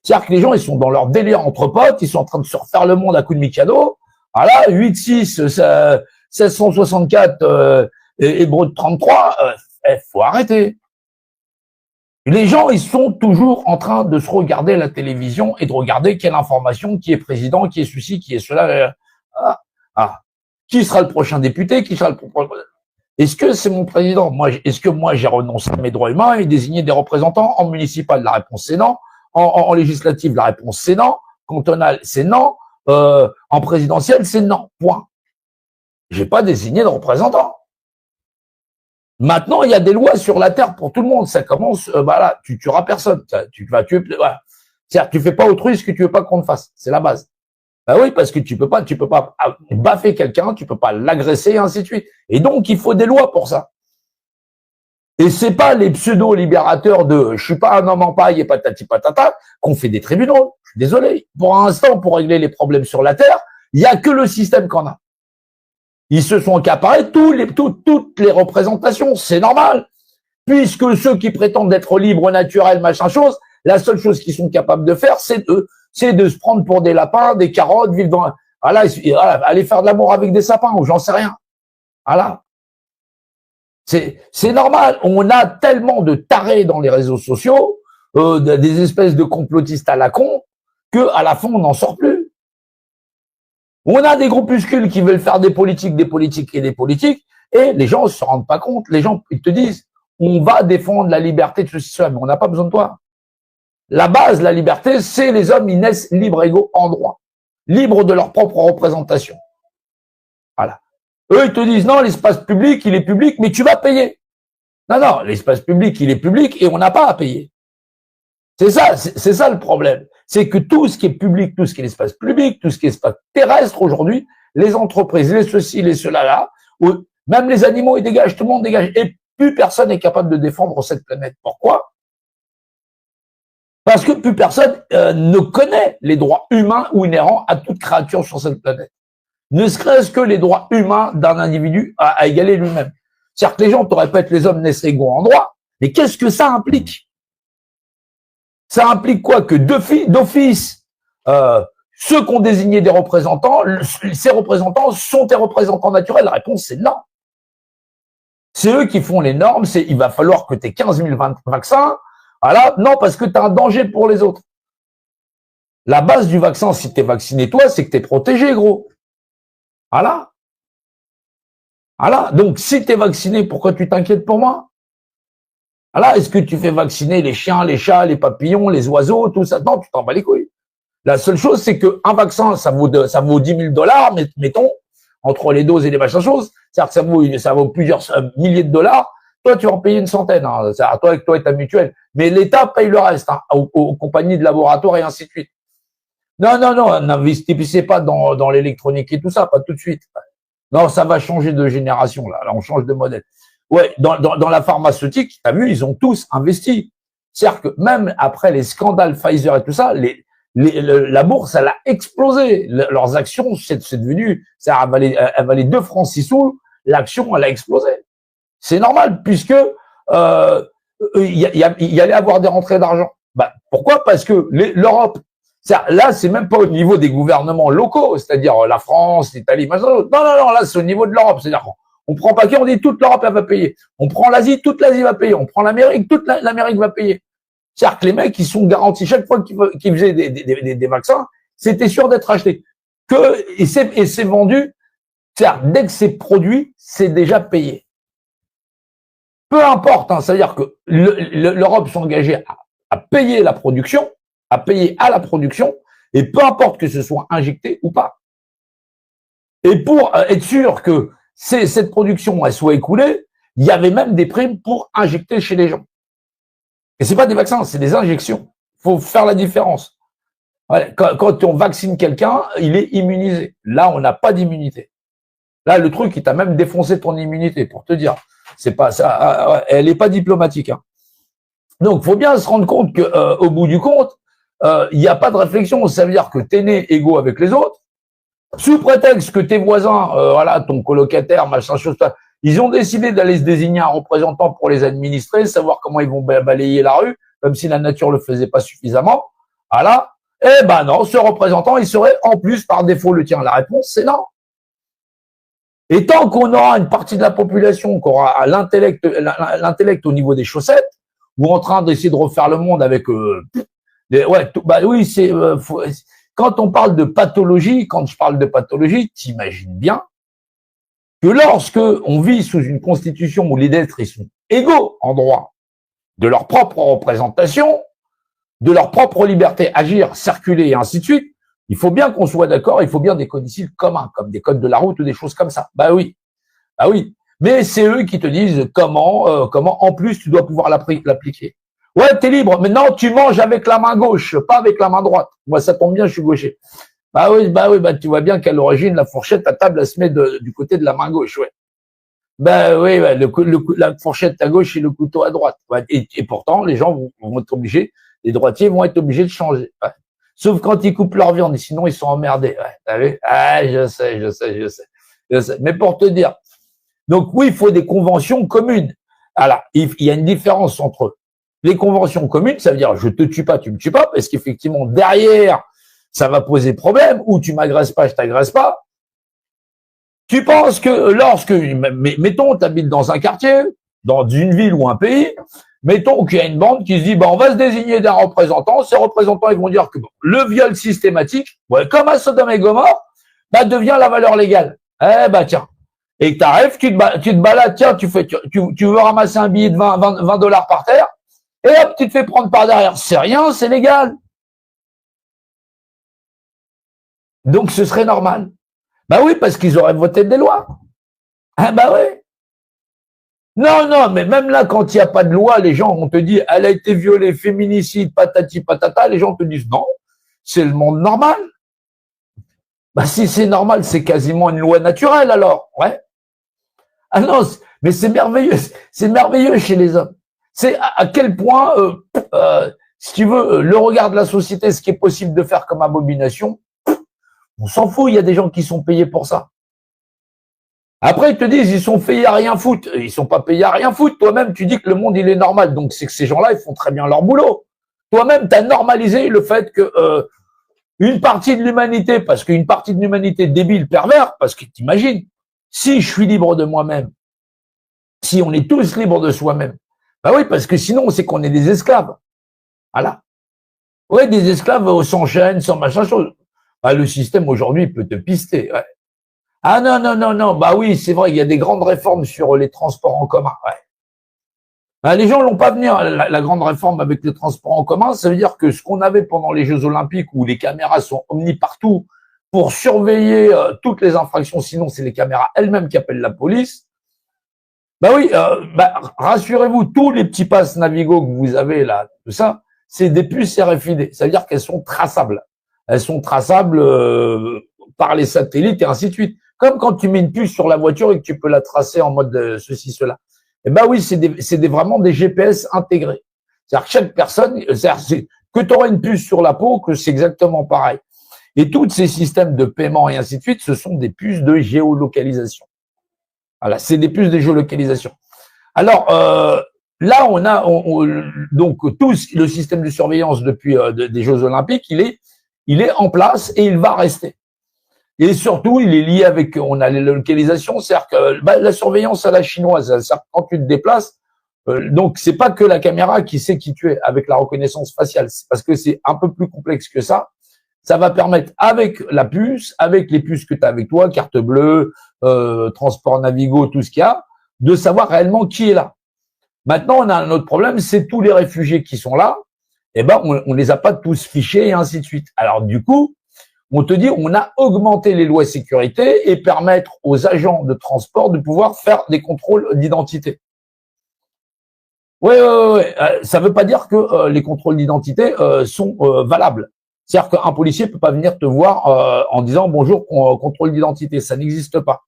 C'est-à-dire que les gens, ils sont dans leur délire entre potes, ils sont en train de se refaire le monde à coups de Mikado. Voilà, 8-6, 1664 et Brut 33, faut arrêter. Les gens, ils sont toujours en train de se regarder la télévision et de regarder quelle information, qui est président, qui est ceci, qui est cela. Qui sera le prochain député, qui sera le prochain... Est-ce que c'est mon président? Est-ce que moi j'ai renoncé à mes droits humains et désigné des représentants? En municipal, la réponse c'est non. En législative, la réponse c'est non. Cantonal, c'est non. En présidentiel, c'est non. Point. J'ai pas désigné de représentants. Maintenant, il y a des lois sur la terre pour tout le monde. Ça commence, là, tu tueras personne. Tu vas tuer. Voilà. C'est-à-dire, tu fais pas autrui ce que tu veux pas qu'on te fasse. C'est la base. Bah oui, parce que tu peux pas baffer quelqu'un, tu peux pas l'agresser et ainsi de suite. Et donc, il faut des lois pour ça. Et c'est pas les pseudo-libérateurs de je suis pas un homme en paille et patati patata qu'on fait des tribunaux. Je suis désolé. Pour l'instant, pour régler les problèmes sur la terre, il y a que le système qu'on a. Ils se sont accaparés toutes les représentations. C'est normal. Puisque ceux qui prétendent être libres, naturels, machin chose, la seule chose qu'ils sont capables de faire, c'est de se prendre pour des lapins, des carottes, vivre dans, aller faire de l'amour avec des sapins, ou j'en sais rien. Voilà. C'est normal. On a tellement de tarés dans les réseaux sociaux, des espèces de complotistes à la con, que à la fin, on n'en sort plus. On a des groupuscules qui veulent faire des politiques, et les gens ne se rendent pas compte. Les gens, ils te disent, on va défendre la liberté de ceci, cela, mais on n'a pas besoin de toi. La base, la liberté, c'est les hommes, ils naissent libres, égaux, en droit. Libres de leur propre représentation. Voilà. Eux, ils te disent, non, l'espace public, il est public, mais tu vas payer. Non, l'espace public, il est public et on n'a pas à payer. C'est ça le problème. C'est que tout ce qui est public, tout ce qui est l'espace public, tout ce qui est espace terrestre aujourd'hui, les entreprises, les ceci, les cela là, même les animaux, ils dégagent, tout le monde dégage. Et plus personne n'est capable de défendre cette planète. Pourquoi? Parce que plus personne ne connaît les droits humains ou inhérents à toute créature sur cette planète. Ne serait-ce que les droits humains d'un individu à égaler lui-même. C'est-à-dire que les gens te répètent les hommes naissent égaux en droit, mais qu'est-ce que ça implique? Ça implique quoi? Que d'office, ceux qui ont désigné des représentants, ces représentants sont tes représentants naturels? La réponse c'est non. C'est eux qui font les normes, il va falloir que tu aies 15 000 vaccins. Voilà, non, parce que tu as un danger pour les autres. La base du vaccin, si tu es vacciné toi, c'est que tu es protégé, gros. Voilà. Voilà. Donc, si tu es vacciné, pourquoi tu t'inquiètes pour moi? Voilà. Est-ce que tu fais vacciner les chiens, les chats, les papillons, les oiseaux, tout ça? Non, tu t'en bats les couilles. La seule chose, c'est qu'un vaccin, ça vaut 10 000 $, mettons, entre les doses et les machins choses. C'est-à-dire que ça vaut plusieurs milliers de dollars. Toi, tu vas en payer une centaine. Hein. C'est à toi et ta mutuelle. Mais l'État paye le reste aux compagnies de laboratoire et ainsi de suite. Non, n'investissez pas dans l'électronique et tout ça, pas tout de suite. Non, ça va changer de génération, là. Là, on change de modèle. Ouais, dans la pharmaceutique, t'as vu, ils ont tous investi. C'est-à-dire que même après les scandales Pfizer et tout ça, la bourse, elle a explosé. Leurs actions, c'est devenu, ça elle valait 2 francs 6 sous. L'action, elle a explosé. C'est normal, puisque il y allait avoir des rentrées d'argent. Pourquoi? Parce que l'Europe, là, c'est même pas au niveau des gouvernements locaux, c'est-à-dire la France, l'Italie, non, là, c'est au niveau de l'Europe. C'est-à-dire on prend pas qui, on dit toute l'Europe, elle va payer. On prend l'Asie, toute l'Asie va payer. On prend l'Amérique, toute l'Amérique va payer. C'est-à-dire que les mecs, ils sont garantis chaque fois qu'ils faisaient des vaccins, c'était sûr d'être acheté. Et c'est vendu. C'est-à-dire, dès que c'est produit, c'est déjà payé. Peu importe, hein, c'est-à-dire que l'Europe s'est engagée à payer la production, à payer à la production, et peu importe que ce soit injecté ou pas. Et pour être sûr que cette production elle soit écoulée, il y avait même des primes pour injecter chez les gens. Et c'est pas des vaccins, c'est des injections. Faut faire la différence. Ouais, quand on vaccine quelqu'un, il est immunisé. Là, on n'a pas d'immunité. Là, le truc, il t'a même défoncé ton immunité, pour te dire. C'est pas ça, elle est pas diplomatique. Hein. Donc, faut bien se rendre compte que, au bout du compte, il n'y a pas de réflexion. Ça veut dire que t'es né égaux avec les autres, sous prétexte que tes voisins, voilà, ton colocataire, machin chose, ils ont décidé d'aller se désigner un représentant pour les administrer, savoir comment ils vont balayer la rue, comme si la nature le faisait pas suffisamment. Ah là, eh ben non, ce représentant, il serait en plus par défaut le tien. La réponse, c'est non. Et tant qu'on aura une partie de la population qui aura l'intellect au niveau des chaussettes, ou en train d'essayer de refaire le monde avec bah oui, quand on parle de pathologie, quand je parle de pathologie, t'imagines bien que lorsque on vit sous une constitution où les êtres ils sont égaux en droit de leur propre représentation, de leur propre liberté, agir, circuler et ainsi de suite, il faut bien qu'on soit d'accord, il faut bien des codicilles communs, comme des codes de la route ou des choses comme ça. Bah oui, bah oui. Mais c'est eux qui te disent comment en plus tu dois pouvoir l'appliquer. Ouais, t'es libre. Maintenant, tu manges avec la main gauche, pas avec la main droite. Moi, ça tombe bien, je suis gaucher. Bah oui, tu vois bien qu'à l'origine, la fourchette à table, elle se met du côté de la main gauche, ouais. Bah oui, ouais, la fourchette à gauche et le couteau à droite. Ouais, et pourtant, les gens vont être obligés, les droitiers vont être obligés de changer. Ouais. Sauf quand ils coupent leur viande, sinon ils sont emmerdés. Ouais, t'as vu? Ah, je sais. Mais pour te dire, donc oui, il faut des conventions communes. Alors, il y a une différence entre les conventions communes, ça veut dire je te tue pas, tu me tues pas, parce qu'effectivement derrière, ça va poser problème, ou tu m'agresses pas, je t'agresse pas. Tu penses que lorsque, mettons, tu habites dans un quartier, dans une ville ou un pays, mettons qu'il y a une bande qui se dit, on va se désigner d'un représentant, ces représentants, ils vont dire que le viol systématique, ouais, comme à Sodome et Gomorrhe, devient la valeur légale. Eh tiens. Et que t'arrives, tu te balades, tiens, tu veux ramasser un billet de 20 dollars par terre, et hop, tu te fais prendre par derrière. C'est rien, c'est légal. Donc ce serait normal. Bah oui, parce qu'ils auraient voté des lois. Ah bah oui. Non, mais même là, quand il n'y a pas de loi, les gens, on te dit, elle a été violée, féminicide, patati patata, les gens te disent non, c'est le monde normal. Bah si c'est normal, c'est quasiment une loi naturelle alors, ouais. Ah non, mais c'est merveilleux chez les hommes. C'est à quel point, si tu veux, le regard de la société, ce qui est possible de faire comme abomination, on s'en fout, il y a des gens qui sont payés pour ça. Après, ils te disent, ils sont payés à rien foutre. Ils sont pas payés à rien foutre. Toi-même, tu dis que le monde, il est normal. Donc, c'est que ces gens-là, ils font très bien leur boulot. Toi-même, tu as normalisé le fait que une partie de l'humanité, parce qu'une partie de l'humanité débile, pervers, parce que t'imagines, si je suis libre de moi-même, si on est tous libres de soi-même, bah oui, parce que sinon, c'est qu'on est des esclaves. Voilà. Ouais, des esclaves sans chaîne, sans machin chose. Bah, le système, aujourd'hui, peut te pister. Ouais. Ah non, bah oui, c'est vrai, il y a des grandes réformes sur les transports en commun. Ouais. Ben, les gens l'ont pas venir. La grande réforme avec les transports en commun, ça veut dire que ce qu'on avait pendant les Jeux Olympiques, où les caméras sont omnipartout pour surveiller toutes les infractions, sinon c'est les caméras elles-mêmes qui appellent la police. Bah oui, rassurez-vous, tous les petits passes Navigo que vous avez là, tout ça, c'est des puces RFID. Ça veut dire qu'elles sont traçables. Elles sont traçables par les satellites et ainsi de suite. Comme quand tu mets une puce sur la voiture et que tu peux la tracer en mode ceci, cela. Eh ben oui, c'est vraiment des GPS intégrés. C'est-à-dire que chaque personne, que tu auras une puce sur la peau, que c'est exactement pareil. Et tous ces systèmes de paiement et ainsi de suite, ce sont des puces de géolocalisation. Voilà, c'est des puces de géolocalisation. Alors, là, on a donc tout le système de surveillance depuis des Jeux Olympiques, il est en place et il va rester. Et surtout, il est lié avec, on a les localisations, c'est-à-dire que la surveillance à la chinoise, c'est-à-dire quand tu te déplaces, donc c'est pas que la caméra qui sait qui tu es avec la reconnaissance faciale, parce que c'est un peu plus complexe que ça. Ça va permettre avec la puce, avec les puces que tu as avec toi, carte bleue, transport Navigo, tout ce qu'il y a, de savoir réellement qui est là. Maintenant, on a un autre problème, c'est tous les réfugiés qui sont là, eh ben on les a pas tous fichés et ainsi de suite. Alors du coup, on te dit, on a augmenté les lois sécurité et permettre aux agents de transport de pouvoir faire des contrôles d'identité. Oui. Ça ne veut pas dire que les contrôles d'identité sont valables. C'est-à-dire qu'un policier peut pas venir te voir en disant bonjour, contrôle d'identité. Ça n'existe pas.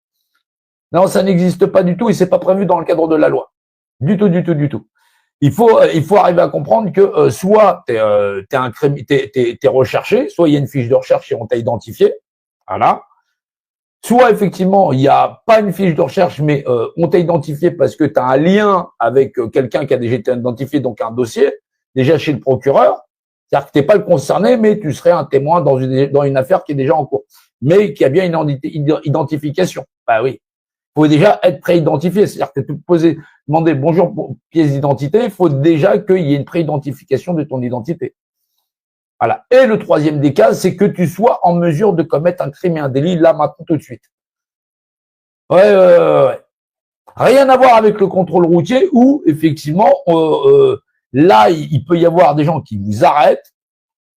Non, ça n'existe pas du tout et c'est pas prévu dans le cadre de la loi. Du tout. Il faut arriver à comprendre que soit t'es recherché, soit il y a une fiche de recherche et on t'a identifié, voilà. Soit effectivement il n'y a pas une fiche de recherche, mais on t'a identifié parce que tu as un lien avec quelqu'un qui a déjà été identifié, donc un dossier déjà chez le procureur. C'est-à-dire que tu n'es pas le concerné, mais tu serais un témoin dans une affaire qui est déjà en cours, mais qui a bien une identification. Bah oui. Il faut déjà être préidentifié. C'est-à-dire que tu peux demander bonjour pour pièce d'identité, il faut déjà qu'il y ait une préidentification de ton identité. Voilà. Et le troisième des cas, c'est que tu sois en mesure de commettre un crime et un délit là, maintenant, tout de suite. Ouais. Rien à voir avec le contrôle routier où, effectivement, là, il peut y avoir des gens qui vous arrêtent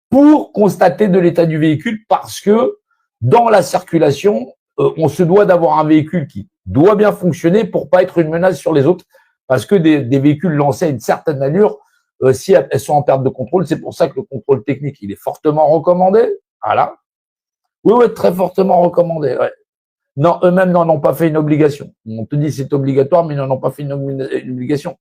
pour constater de l'état du véhicule parce que dans la circulation, on se doit d'avoir un véhicule qui doit bien fonctionner pour pas être une menace sur les autres parce que des véhicules lancés à une certaine allure, si elles sont en perte de contrôle, c'est pour ça que le contrôle technique, il est fortement recommandé. Voilà. Oui, très fortement recommandé. Ouais. Non, eux-mêmes n'en ont pas fait une obligation. On te dit c'est obligatoire, mais ils n'en ont pas fait une obligation.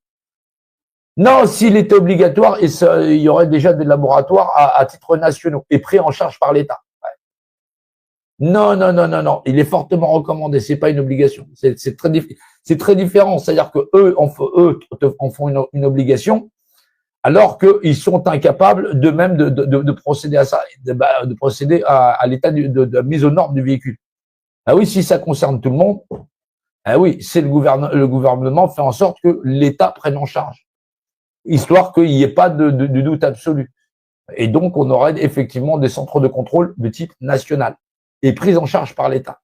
Non, s'il était obligatoire, il y aurait déjà des laboratoires à titre nationaux et pris en charge par l'État. Ouais. Non. Il est fortement recommandé. C'est pas une obligation. C'est très différent. C'est-à-dire que eux en font une obligation, alors qu'ils sont incapables d'eux-mêmes de procéder à ça, de procéder à l'état de mise aux normes du véhicule. Ah oui, si ça concerne tout le monde, ah oui, c'est le gouvernement fait en sorte que l'État prenne en charge, histoire qu'il n'y ait pas de doute absolu. Et donc, on aurait effectivement des centres de contrôle de type national et pris en charge par l'État.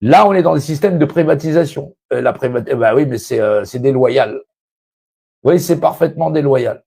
Là, on est dans le système de privatisation. Bah oui, mais c'est déloyal. Oui, c'est parfaitement déloyal.